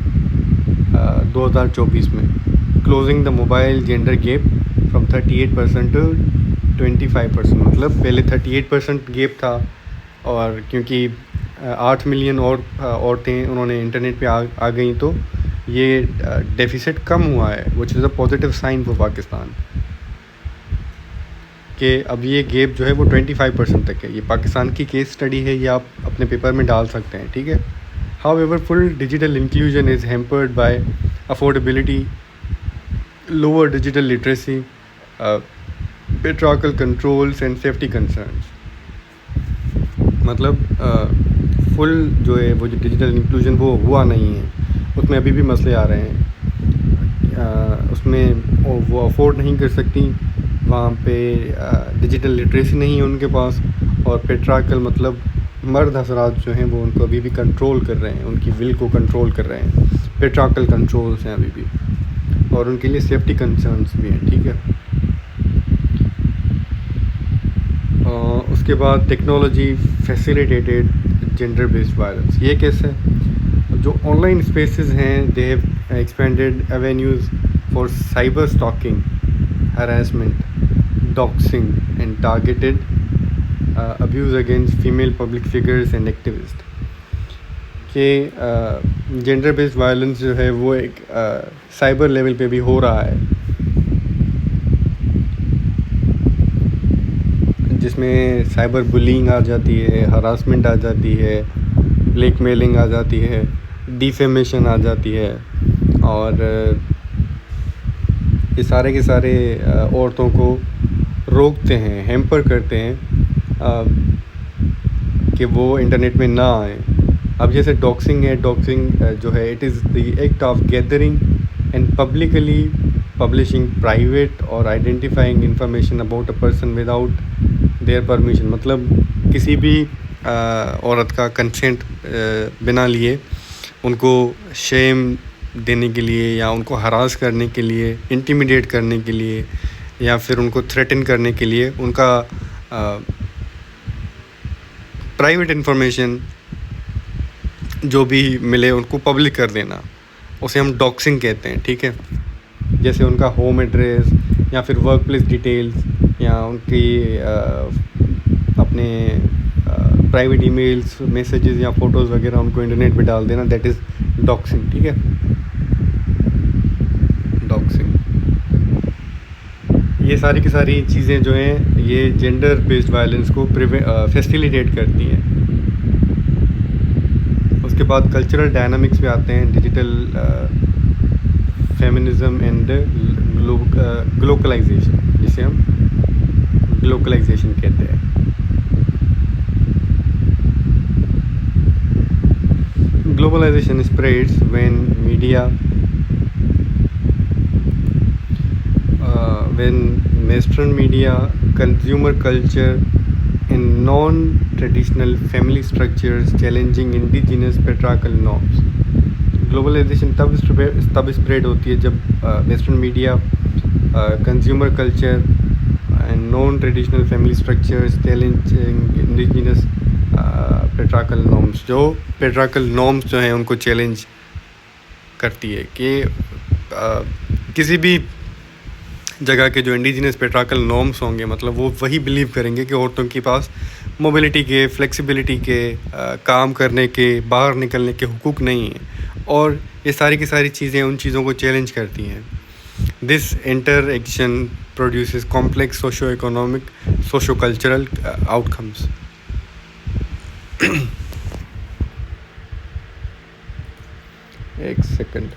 2024 में, closing the mobile gender gap from 38% to 25%। मतलब पहले 38% गैप था, और क्योंकि 8 मिलियन और औरतें उन्होंने इंटरनेट पे आ गई, तो ये डेफिसिट कम हुआ है, which is a positive sign for Pakistan, कि अब ये गैप जो है वो 25% तक है। ये पाकिस्तान की केस स्टडी है, ये आप अपने पेपर में डाल सकते हैं। ठीक है, however full digital inclusion is hampered by affordability, lower digital literacy, patriarchal controls and safety concerns. मतलब फुल जो है वो जो डिजिटल इंक्लूजन वो हुआ नहीं है, उसमें अभी भी मसले आ रहे हैं। उसमें वो अफोर्ड नहीं कर सकती, वहाँ पे डिजिटल लिटरेसी नहीं है उनके पास, और पेट्रियार्कल मतलब मर्द हजरात जो हैं वो उनको अभी भी कंट्रोल कर रहे हैं, उनकी विल को कंट्रोल कर रहे हैं। पेट्रियार्कल कंट्रोल्स हैं अभी भी, और उनके लिए सेफ्टी कंसर्न्स भी हैं। ठीक है, उसके बाद technology facilitated gender based violence. ये कैसे? जो ऑनलाइन स्पेसेस हैं, they have expanded avenues for cyber stalking, harassment, doxing and targeted abuse against female public figures and activist. कि जेंडर बेस्ड वायलेंस जो है वो एक साइबर लेवल पे भी हो रहा है, जिसमें साइबर बुलिंग आ जाती है, हरासमेंट आ जाती है, ब्लैकमेलिंग आ जाती है, डिफेमेशन आ जाती है, और ये सारे के सारे औरतों को रोकते हैं, हैम्पर करते हैं कि वो इंटरनेट में ना आए। अब जैसे डॉक्सिंग है, डॉक्सिंग जो है it is the act of gathering and publicly publishing private और identifying information about a person without their permission. मतलब किसी भी औरत का कंसेंट बिना लिए उनको शेम देने के लिए या उनको हरास करने के लिए, इंटिमिडेट करने के लिए या फिर उनको थ्रेटन करने के लिए उनका प्राइवेट इन्फॉर्मेशन जो भी मिले उनको पब्लिक कर देना, उसे हम डॉक्सिंग कहते हैं, ठीक है। जैसे उनका होम एड्रेस या फिर वर्क प्लेस डिटेल्स या उनकी अपने प्राइवेट ईमेल्स, मैसेजेस या फ़ोटोज़ वगैरह उनको इंटरनेट पे डाल देना, दैट इज़ डॉक्सिंग, ठीक है। डॉक्सिंग, ये सारी की सारी चीज़ें जो हैं ये जेंडर बेस्ड वायलेंस को फैसिलिटेट करती हैं। उसके बाद कल्चरल डायनामिक्स पे आते हैं, डिजिटल फेमिनिज्म एंड ग्लोबलाइजेशन, जिसे हम ग्लोबलाइजेशन कहते हैं। Globalization spreads when Western media, consumer culture, and non-traditional family structures challenging indigenous patriarchal norms. Globalisation तब स्प्रेड होती है जब western media, consumer culture and non traditional family structures challenging indigenous patriarchal norms, जो patriarchal norms जो हैं उनको challenge करती है कि किसी भी जगह के जो इंडिजिनस पेट्राकल नॉर्म्स होंगे, मतलब वो वही बिलीव करेंगे कि औरतों के पास मोबिलिटी के, फ्लेक्सिबिलिटी के, काम करने के, बाहर निकलने के हुकूक नहीं हैं, और ये सारी की सारी चीज़ें उन चीज़ों को चैलेंज करती हैं। This interaction produces complex socio economic, socio cultural outcomes. एक सेकंड।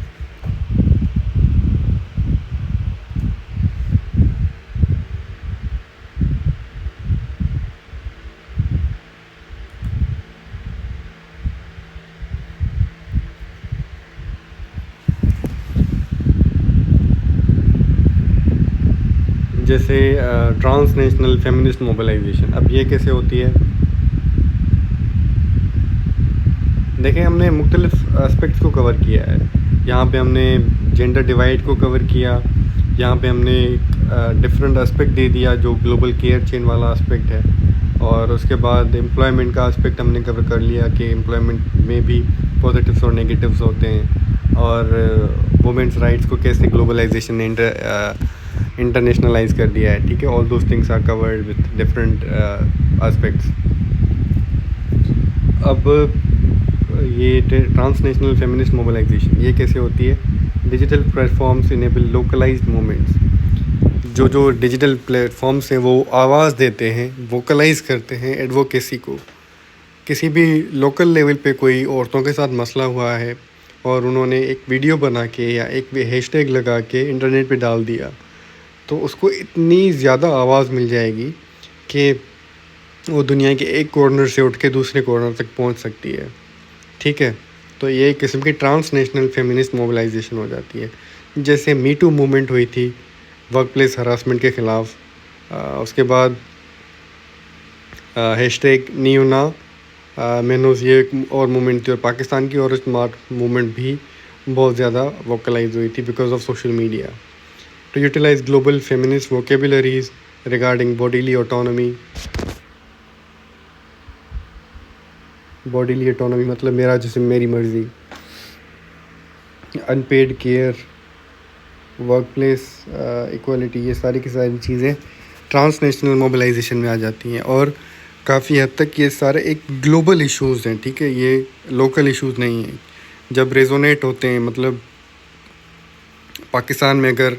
जैसे ट्रांसनेशनल फेमिनिस्ट मोबिलाइजेशन, अब ये कैसे होती है? देखें, हमने मुख्तलिफ एस्पेक्ट्स को कवर किया है। यहाँ पे हमने जेंडर डिवाइड को कवर किया, यहाँ पे हमने डिफरेंट एस्पेक्ट दे दिया जो ग्लोबल केयर चेन वाला एस्पेक्ट है, और उसके बाद एम्प्लॉयमेंट का एस्पेक्ट हमने कवर कर लिया कि एम्प्लॉयमेंट में भी पॉजिटिव्स और नेगेटिव्स होते हैं, और वुमेंस राइट्स को कैसे ग्लोबलाइजेशन ने इंटरनेशनलाइज कर दिया है, ठीक है। All those things are covered with different aspects. अब ये ट्रांसनेशनल फेमिनिस्ट मोबिलाइजेशन ये कैसे होती है? Digital platforms enable localised movements. जो डिजिटल प्लेटफॉर्म्स हैं वो आवाज़ देते हैं, वोकलाइज करते हैं एडवोकेसी को। किसी भी लोकल लेवल पे कोई औरतों के साथ मसला हुआ है और उन्होंने एक वीडियो बना के या एक हैशटैग लगा के इंटरनेट पे डाल दिया, तो उसको इतनी ज़्यादा आवाज़ मिल जाएगी कि वो दुनिया के एक कॉर्नर से उठ के दूसरे कॉर्नर तक पहुंच सकती है, ठीक है। तो ये एक किस्म की ट्रांसनेशनल फेमिनिस्ट मोबिलाइजेशन हो जाती है। जैसे मी टू मूवमेंट हुई थी वर्क प्लेस हरासमेंट के ख़िलाफ़, उसके बाद हैशटैग नियोना मैनोस, ये एक और मूवमेंट थी, और पाकिस्तान की औरत मार्च मूवमेंट भी बहुत ज़्यादा वोकलाइज हुई थी because of social media. To utilise global feminist vocabularies regarding bodily autonomy. Bodily autonomy मतलब मेरा जिस्म मेरी मर्ज़ी, unpaid care, work place equality, ये सारी की सारी चीज़ें ट्रांसनेशनल मोबिलाइजेशन में आ जाती हैं, और काफ़ी हद तक ये सारे एक ग्लोबल इश्यूज़ हैं, ठीक है, ये लोकल इश्यूज़ नहीं हैं। जब रेजोनेट होते हैं, मतलब पाकिस्तान में अगर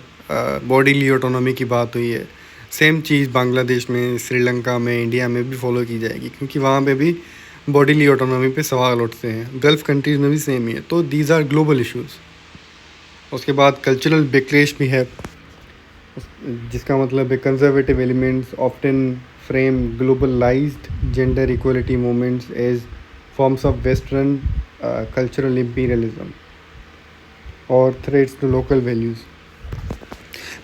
बॉडीली ऑटोनॉमी की बात हुई है, सेम चीज़ बांग्लादेश में, श्रीलंका में, इंडिया में भी फॉलो की जाएगी, क्योंकि वहाँ पे भी बॉडीली ऑटोनॉमी पे सवाल उठते हैं। गल्फ़ कंट्रीज़ में भी सेम ही है। तो दीज आर ग्लोबल इश्यूज़। उसके बाद कल्चरल बैकलैश भी है, जिसका मतलब है conservative elements often frame globalised gender equality movements as forms of western cultural imperialism और threats to local values.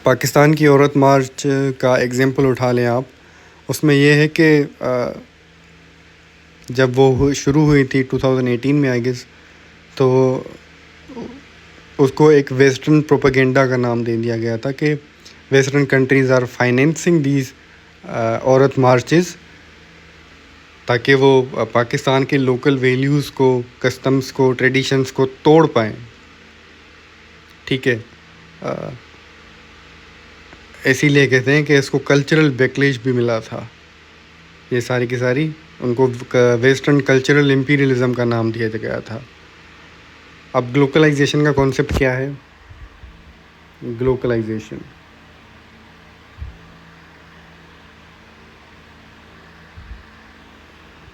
Pakistan की औरत मार्च का एग्जांपल उठा लें आप, उसमें यह है कि जब वो शुरू हुई थी 2018 में आई गेस, तो उसको एक वेस्टर्न प्रोपेगेंडा का नाम दे दिया गया था कि western countries are financing these Aurat marches, ताकि वो पाकिस्तान के लोकल वैल्यूज़ को, कस्टम्स को, ट्रेडिशंस को तोड़ पाएँ। ठीक है, इसीलिए कहते हैं कि इसको कल्चरल बैकलेश भी मिला था। ये सारी की सारी उनको वेस्टर्न कल्चरल इम्पीरियलिज्म का नाम दिया गया था। अब ग्लोबलाइजेशन का कॉन्सेप्ट क्या है? Globalisation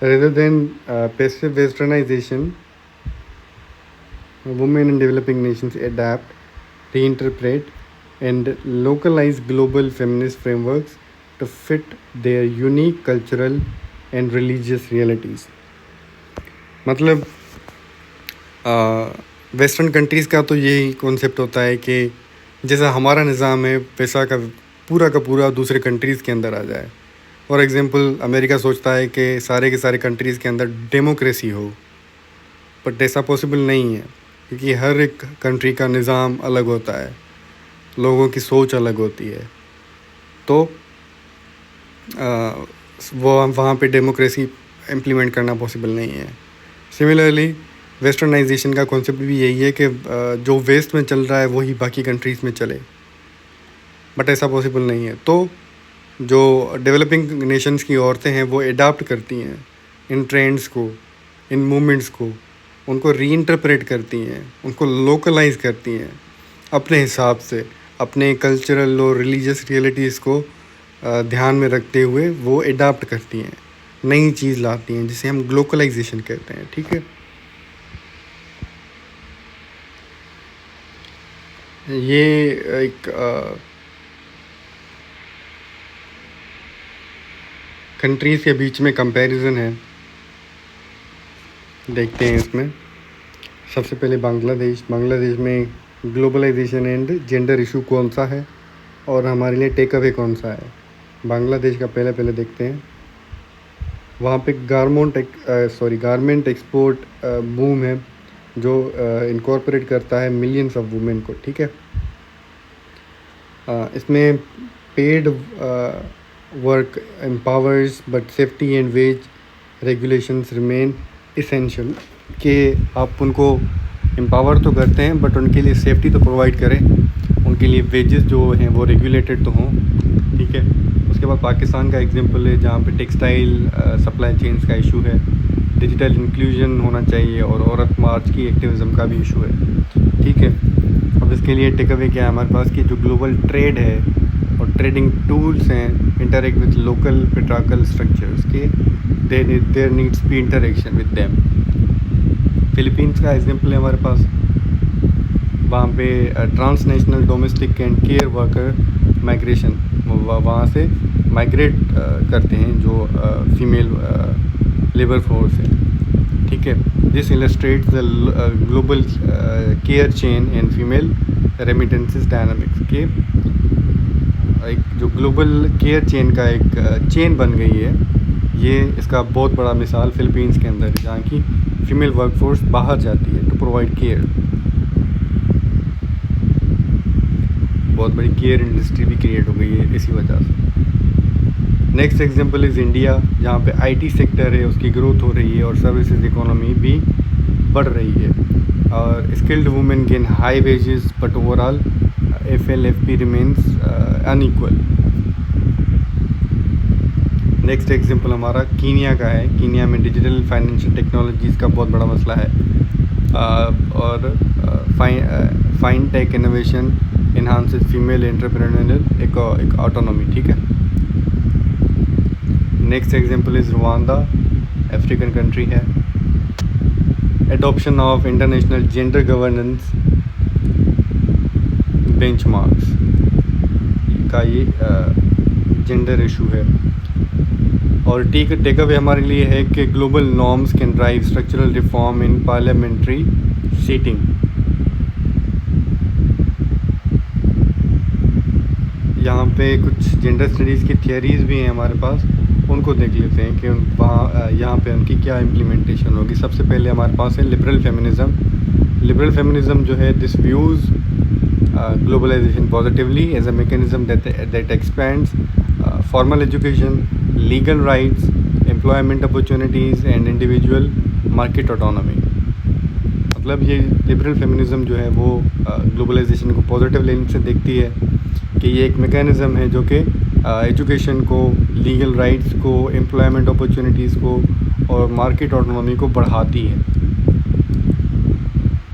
rather than passive westernization, women in developing nations adapt, reinterpret, and localize global feminist frameworks to fit their unique cultural and religious realities. मतलब वेस्टर्न कंट्रीज़ का तो यही कॉन्सेप्ट होता है कि जैसा हमारा निज़ाम है वैसा का पूरा दूसरे कंट्रीज़ के अंदर आ जाए। फॉर एग्ज़ाम्पल अमेरिका सोचता है कि सारे के सारे कंट्रीज़ के अंदर डेमोक्रेसी हो, बट ऐसा पॉसिबल नहीं है, क्योंकि हर एक कंट्री का निज़ाम अलग होता है, लोगों की सोच अलग होती है। तो वो वहाँ पे डेमोक्रेसी इम्प्लीमेंट करना पॉसिबल नहीं है। सिमिलरली वेस्टर्नाइजेशन का कॉन्सेप्ट भी यही है कि जो वेस्ट में चल रहा है वही बाकी कंट्रीज़ में चले, बट ऐसा पॉसिबल नहीं है। तो जो डेवलपिंग नेशंस की औरतें हैं वो अडाप्ट करती हैं इन ट्रेंड्स को, इन मूवमेंट्स को, उनको रीइंटरप्रेट करती हैं, उनको लोकलाइज करती हैं अपने हिसाब से, अपने कल्चरल और रिलीजियस रियलिटीज़ को ध्यान में रखते हुए वो अडाप्ट करती हैं, नई चीज़ लाती हैं, जिसे हम ग्लोबलाइजेशन कहते हैं। ठीक है, ये एक कंट्रीज़ के बीच में कंपैरिजन है, देखते हैं इसमें। सबसे पहले बांग्लादेश में ग्लोबलाइजेशन एंड जेंडर इशू कौन सा है और हमारे लिए टेक अवे कौन सा है। बांग्लादेश का पहले देखते हैं। वहाँ पे गारमेंट एक्सपोर्ट बूम है जो इनकॉर्पोरेट करता है मिलियंस ऑफ वुमेन को। ठीक है, इसमें paid work empowers but safety and wage regulations remain essential, कि आप उनको एम्पावर तो करते हैं बट उनके लिए सेफ्टी तो प्रोवाइड करें, उनके लिए वेजेस जो हैं वो रेगुलेटेड तो हों। ठीक है, उसके बाद पाकिस्तान का एग्जांपल है जहाँ पे टेक्सटाइल सप्लाई चेन्स का इशू है, डिजिटल इंक्लूजन होना चाहिए और औरत मार्च की एक्टिविज़म का भी इशू है। ठीक है, अब इसके लिए टेक अवे क्या है हमारे पास कि जो ग्लोबल ट्रेड है और ट्रेडिंग टूल्स हैं इंटरेक्ट विद लोकल पेट्राकल स्ट्रक्चर्स के, there needs B interaction with them. Philippines का एग्जांपल है हमारे पास, वहाँ पे transnational domestic and care worker migration, वहाँ से माइग्रेट करते हैं जो फीमेल लेबर फोर्स है। ठीक है, this illustrates the global care chain and female remittances dynamics के एक जो ग्लोबल केयर चेन का एक चेन बन गई है। ये इसका बहुत बड़ा मिसाल फिलीपींस के अंदर है, जहाँ की फीमेल वर्कफोर्स बाहर जाती है टू प्रोवाइड केयर। बहुत बड़ी केयर इंडस्ट्री भी क्रिएट हो गई है इसी वजह से। नेक्स्ट एग्जांपल इज़ इंडिया, जहाँ पे आईटी सेक्टर है उसकी ग्रोथ हो रही है और सर्विसेज इकोनॉमी भी बढ़ रही है और skilled women gain high wages but overall FLFP remains unequal. Next example हमारा कीनिया का है। कीनिया में डिजिटल फाइनेंशियल टेक्नोलॉजीज़ का बहुत बड़ा मसला है और fintech innovation enhances female entrepreneurial एक ऑटोनॉमी। ठीक है, next example is Rwanda, African country है। Adoption of international gender governance benchmarks का ये जेंडर इशू है। और टेक अवे हमारे लिए है कि global norms can drive structural reform in parliamentary seating. यहाँ पे कुछ जेंडर स्टडीज़ की थियरीज़ भी हैं हमारे पास, उनको देख लेते हैं कि वहाँ यहाँ पे उनकी क्या इम्प्लीमेंटेशन होगी। सबसे पहले हमारे पास है लिबरल फेमिनिज़म, लिबरल फेमिनिज्म जो है this views globalization positively as a mechanism that expands formal education, legal rights, employment opportunities and individual market autonomy. मतलब ये लिबरल फेमिनिज़म जो है वो ग्लोबलाइजेशन को पॉजिटिव लेंस से देखती है कि ये एक मैकेनिज़्म है जो कि एजुकेशन को, लीगल राइट्स को, एम्प्लॉयमेंट अपॉर्चुनिटीज़ को और मार्केट ऑटोनॉमी को बढ़ाती है,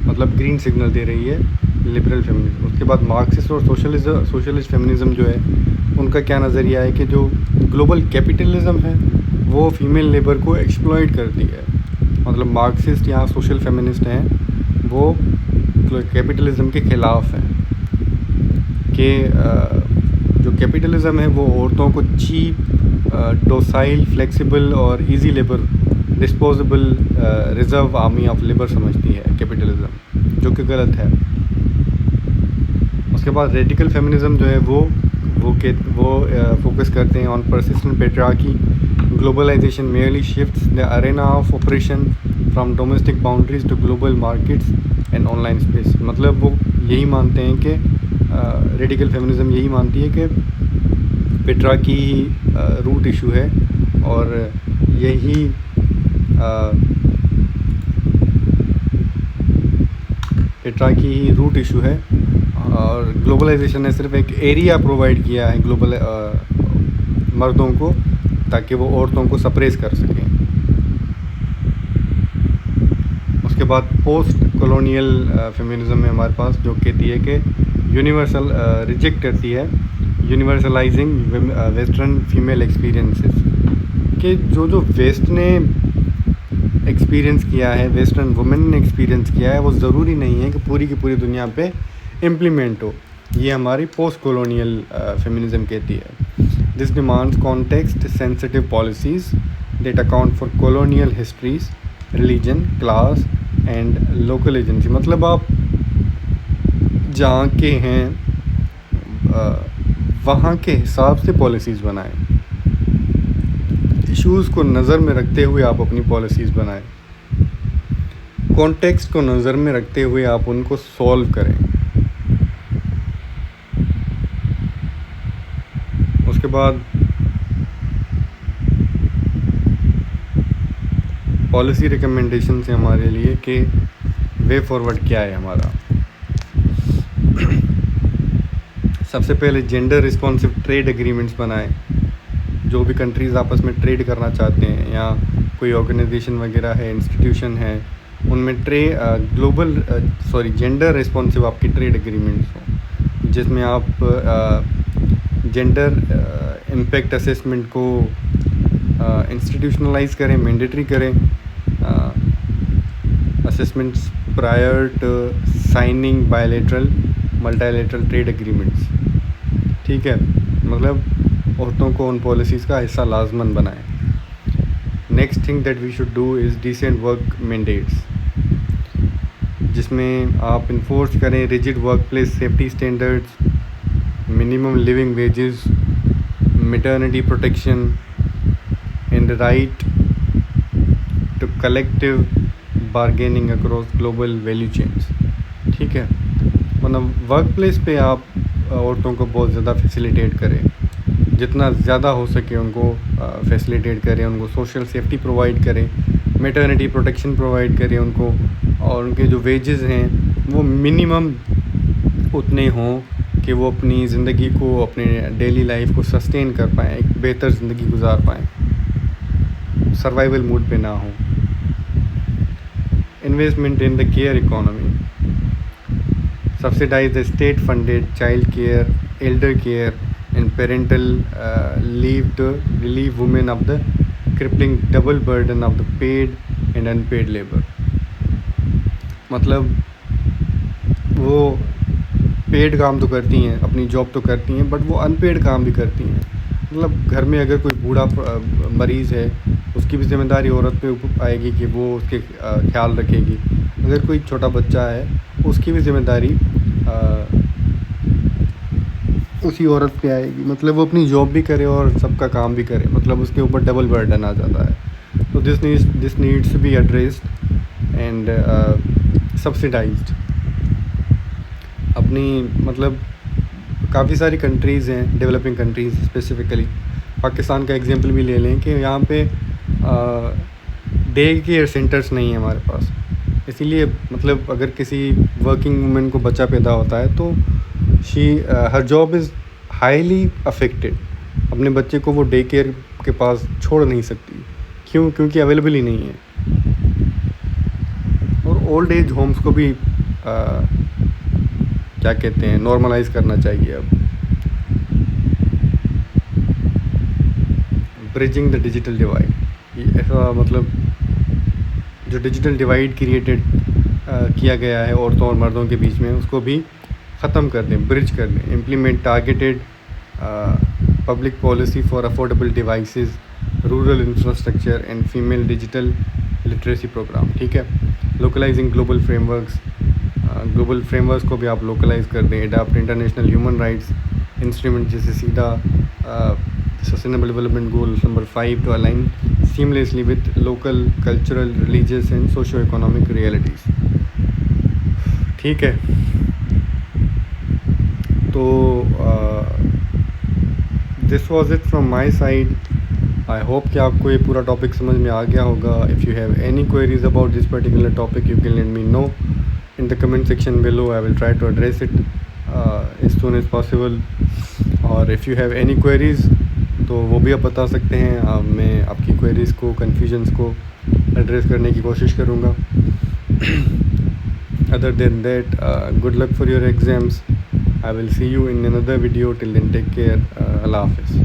मतलब ग्रीन सिग्नल दे रही है लिबरल फेमिनिज्म। उसके बाद मार्क्सिस्ट और सोशलिस्ट फेमिनिज़म जो है उनका क्या नज़रिया है कि जो ग्लोबल कैपिटलिज्म है वो फीमेल लेबर को एक्सप्लॉइट करती है। मतलब मार्क्सिस्ट या सोशल फेमिनिस्ट हैं वो कैपिटलिज्म के ख़िलाफ़ हैं कि जो कैपिटलिज्म है वो औरतों को चीप, डोसाइल, फ्लेक्सिबल और easy labour, disposable reserve army of labour समझती है कैपिटलिज्म, जो कि गलत है। उसके बाद रेडिकल फेमिनिज्म जो है वो फोकस करते हैं on persistent patriarchy, globalisation merely shifts the arena of oppression from domestic boundaries to global markets and online space। मतलब वो यही मानते हैं कि रेडिकल फेमिनिज्म यही मानती है कि पेट्रियार्की ही रूट इशू है और यही पेट्रियार्की ही रूट इशू है और ग्लोबलाइजेशन ने सिर्फ एक एरिया प्रोवाइड किया है ग्लोबल मर्दों को ताकि वो औरतों को सप्रेस कर सकें। उसके बाद पोस्ट कॉलोनियल फेमिनिज्म में हमारे पास जो कहती है कि यूनिवर्सल रिजेक्ट करती है यूनिवर्सलाइजिंग वेस्टर्न फीमेल एक्सपीरियंसेस, कि जो वेस्ट ने एक्सपीरियंस किया है, वेस्टर्न वुमेन ने एक्सपीरियंस किया है, वो ज़रूरी नहीं है कि पूरी की पूरी दुनिया पे इम्प्लीमेंट हो। ये हमारी पोस्ट कॉलोनियल फेमिनिज्म कहती है। This demands context sensitive policies that account for colonial histories, religion, class and local agency. मतलब आप जहाँ के हैं वहाँ के हिसाब से पॉलिसीज़ बनाएं, इश्यूज़ को नज़र में रखते हुए आप अपनी पॉलिसीज़ बनाएं, कॉन्टेक्स्ट को नज़र में रखते हुए आप उनको सॉल्व करें। उसके बाद पॉलिसी रिकमेंडेशन से हमारे लिए कि वे फॉरवर्ड क्या है हमारा। सबसे पहले जेंडर रिस्पॉन्सिव ट्रेड एग्रीमेंट्स बनाएं। जो भी कंट्रीज़ आपस में ट्रेड करना चाहते हैं या कोई ऑर्गेनाइजेशन वगैरह है, इंस्टीट्यूशन है, उनमें जेंडर रिस्पॉन्सिव आपकी ट्रेड एग्रीमेंट्स हों, जिसमें आप जेंडर इम्पेक्ट असेसमेंट को इंस्टीट्यूशनलाइज करें, मैंडेटरी करें, assessments prior to signing bilateral multilateral trade agreements. ठीक है, मतलब औरतों को उन पॉलिसीज़ का हिस्सा लाजमन बनाएं। Next thing that we should do is decent work mandates, जिसमें आप इन्फोर्स करें rigid workplace safety standards, minimum living wages, maternity protection and right to collective bargaining across global value chains. ठीक है, मतलब वर्क प्लेस पे आप औरतों को बहुत ज़्यादा फैसिलिटेट करें, जितना ज़्यादा हो सके उनको फैसिलिटेट करें, उनको सोशल सेफ्टी प्रोवाइड करें, मैटरनिटी प्रोटेक्शन प्रोवाइड करें उनको, और उनके जो वेजेस हैं वो मिनिमम उतने हों कि वो अपनी ज़िंदगी को, अपने डेली लाइफ को सस्टेन कर पाएँ, एक बेहतर ज़िंदगी गुजार पाएँ, सर्वाइवल मूड पे ना हो। Investment in the care economy, subsidise the state funded child care, elder care and parental leave to relieve women of the crippling double burden of the paid and unpaid labor। मतलब वो paid काम तो करती हैं, अपनी job तो करती हैं, बट वो अनपेड काम भी करती हैं। मतलब घर में अगर कोई बूढ़ा मरीज़ है, उसकी भी जिम्मेदारी औरत पे आएगी कि वो उसके ख्याल रखेगी। अगर कोई छोटा बच्चा है, उसकी भी जिम्मेदारी उसी औरत पे आएगी। मतलब वो अपनी जॉब भी करे और सबका काम भी करे, मतलब उसके ऊपर डबल बर्डन आ जाता है। तो this needs to be addressed and subsidised. अपनी मतलब काफ़ी सारी कंट्रीज़ हैं, डेवलपिंग कंट्रीज़ स्पेसिफ़िकली पाकिस्तान का एग्जांपल भी ले लें कि यहाँ पे डे केयर सेंटर्स नहीं है हमारे पास। इसीलिए मतलब अगर किसी वर्किंग वूमेन को बच्चा पैदा होता है तो हर जॉब इज़ हाईली अफेक्टेड। अपने बच्चे को वो डे केयर के पास छोड़ नहीं सकती। क्यों? क्योंकि अवेलेबल ही नहीं है। और ओल्ड एज होम्स को भी क्या कहते हैं, नॉर्मलाइज करना चाहिए अब। ब्रिजिंग द डिजिटल डिवाइड, ये ऐसा मतलब जो डिजिटल डिवाइड क्रिएटेड किया गया है औरतों और मर्दों के बीच में, उसको भी ख़त्म कर दें, ब्रिज कर दें। Implement targeted public policy for affordable devices, rural infrastructure and female digital literacy programme. ठीक है। Localising global frameworks, global frameworks को भी आप लोकलाइज कर दें। Adopt international human rights instrument, जैसे सीधा sustainable development goal number 5 to align seamlessly with local cultural, religious and socio economic realities. ठीक है। तो this was it from my side. I hope कि आपको ये पूरा टॉपिक समझ में आ गया होगा। If you have any queries about this particular topic, you can let me know in the comment section below. I will try to address it as soon as possible. और if you have any queries तो वो भी आप बता सकते हैं। मैं आपकी queries को, confusions को address करने की कोशिश करूँगा। Other than that, good luck for your exams. I will see you in another video. Till then, take care. Allah Hafiz.